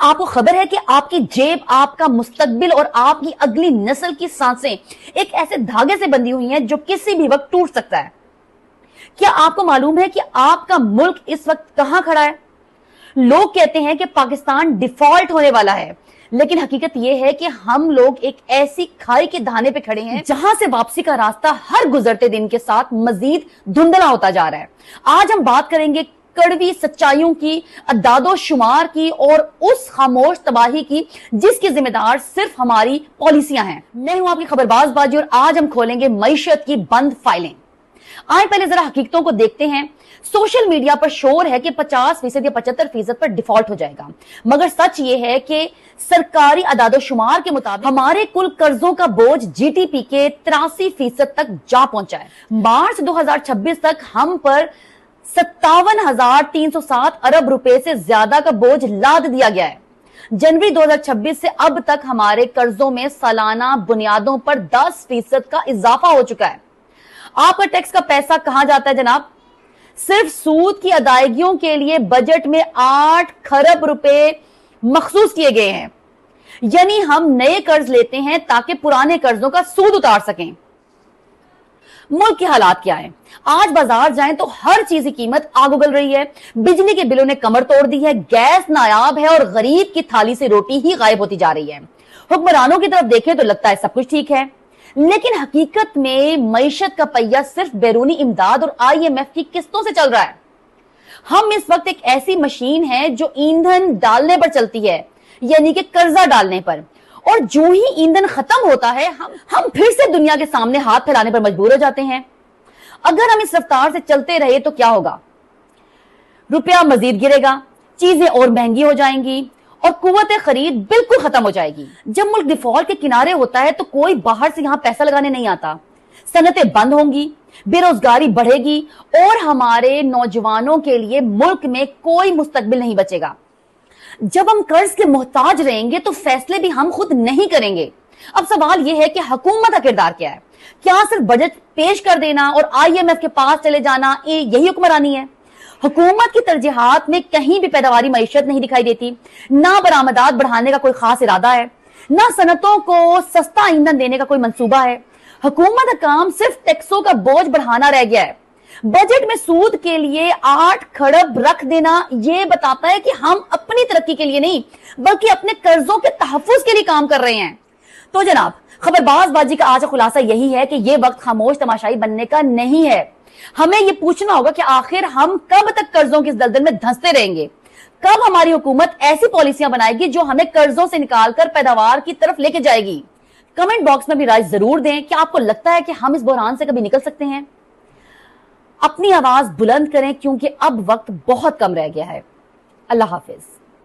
آپ کو خبر ہے کہ آپ کی جیب، آپ کا مستقبل اور آپ کی اگلی نسل کی سانسیں ایک ایسے دھاگے سے بندھی ہوئی ہیں جو کسی بھی وقت ٹوٹ سکتا ہے؟ کیا آپ کو معلوم ہے کہ آپ کا ملک اس وقت کہاں کھڑا ہے؟ لوگ کہتے ہیں کہ پاکستان ڈیفالٹ ہونے والا ہے، لیکن حقیقت یہ ہے کہ ہم لوگ ایک ایسی کھائی کے دھانے پہ کھڑے ہیں جہاں سے واپسی کا راستہ ہر گزرتے دن کے ساتھ مزید دھندلا ہوتا جا رہا ہے۔ آج ہم بات کریں گے کڑوی سچائیوں کی، اعداد و شمار کی اور اس خاموش تباہی کی جس کی ذمہ دار صرف ہماری پالیسیاں ہیں۔ میں ہوں آپ کی خبرباز باجی اور آج ہم کھولیں گے معیشت کی بند فائلیں۔ آئیں پہلے ذرا حقیقتوں کو دیکھتے ہیں۔ سوشل میڈیا پر شور ہے کہ 50% یا 75% پر ڈیفالٹ ہو جائے گا، مگر سچ یہ ہے کہ سرکاری اعداد و شمار کے مطابق ہمارے کل قرضوں کا بوجھ جی ٹی پی کے 83% تک جا پہنچا ہے۔ مارچ 2026 تک ہم پر 57,307 ارب روپے سے زیادہ کا بوجھ لاد دیا گیا ہے۔ جنوری 2026 سے اب تک ہمارے قرضوں میں سالانہ بنیادوں پر 10% کا اضافہ ہو چکا ہے۔ آپ کا ٹیکس کا پیسہ کہاں جاتا ہے جناب؟ صرف سود کی ادائیگیوں کے لیے بجٹ میں 8 کھرب روپے مخصوص کیے گئے ہیں، یعنی ہم نئے قرض لیتے ہیں تاکہ پرانے قرضوں کا سود اتار سکیں۔ ملک کے حالات کیا ہیں؟ آج بازار جائیں تو ہر چیز کی قیمت آگ اگل رہی ہے، بجلی کے بلوں نے کمر توڑ دی ہے، گیس نایاب ہے اور غریب کی تھالی سے روٹی ہی غائب ہوتی جا رہی ہے۔ حکمرانوں کی طرف دیکھیں تو لگتا ہے سب کچھ ٹھیک ہے، لیکن حقیقت میں معیشت کا پہیہ صرف بیرونی امداد اور IMF کی قسطوں سے چل رہا ہے۔ ہم اس وقت ایک ایسی مشین ہے جو ایندھن ڈالنے پر چلتی ہے، یعنی کہ قرضہ ڈالنے پر، اور جو ہی ایندھن ختم ہوتا ہے ہم پھر سے دنیا کے سامنے ہاتھ پھیلانے پر مجبور ہو جاتے ہیں۔ اگر ہم اس رفتار سے چلتے رہے تو کیا ہوگا؟ روپیہ مزید گرے گا، چیزیں اور مہنگی ہو جائیں گی اور قوت خرید بالکل ختم ہو جائے گی۔ جب ملک ڈیفالٹ کے کنارے ہوتا ہے تو کوئی باہر سے یہاں پیسہ لگانے نہیں آتا، صنعتیں بند ہوں گی، بے روزگاری بڑھے گی اور ہمارے نوجوانوں کے لیے ملک میں کوئی مستقبل نہیں بچے گا۔ جب ہم قرض کے محتاج رہیں گے تو فیصلے بھی ہم خود نہیں کریں گے۔ اب سوال یہ ہے کہ حکومت کا کردار کیا ہے؟ کیا صرف بجٹ پیش کر دینا اور IMF کے پاس چلے جانا یہی حکمرانی ہے؟ حکومت کی ترجیحات میں کہیں بھی پیداواری معیشت نہیں دکھائی دیتی، نہ برآمدات بڑھانے کا کوئی خاص ارادہ ہے، نہ صنعتوں کو سستا ایندھن دینے کا کوئی منصوبہ ہے۔ حکومت کا کام صرف ٹیکسوں کا بوجھ بڑھانا رہ گیا ہے۔ بجٹ میں سود کے لیے 8 کھرب رکھ دینا یہ بتاتا ہے کہ ہم اپنی ترقی کے لیے نہیں بلکہ اپنے قرضوں کے تحفظ کے لیے کام کر رہے ہیں۔ تو جناب، خبرباز باجی کا آج کا خلاصہ یہی ہے کہ یہ وقت خاموش تماشائی بننے کا نہیں ہے۔ ہمیں یہ پوچھنا ہوگا کہ آخر ہم کب تک قرضوں کی اس دلدل میں دھنستے رہیں گے؟ کب ہماری حکومت ایسی پالیسیاں بنائے گی جو ہمیں قرضوں سے نکال کر پیداوار کی طرف لے کے جائے گی؟ کمنٹ باکس میں بھی رائے ضرور دیں کہ آپ کو لگتا ہے کہ ہم اس بحران سے کبھی نکل سکتے ہیں؟ اپنی آواز بلند کریں کیونکہ اب وقت بہت کم رہ گیا ہے۔ اللہ حافظ۔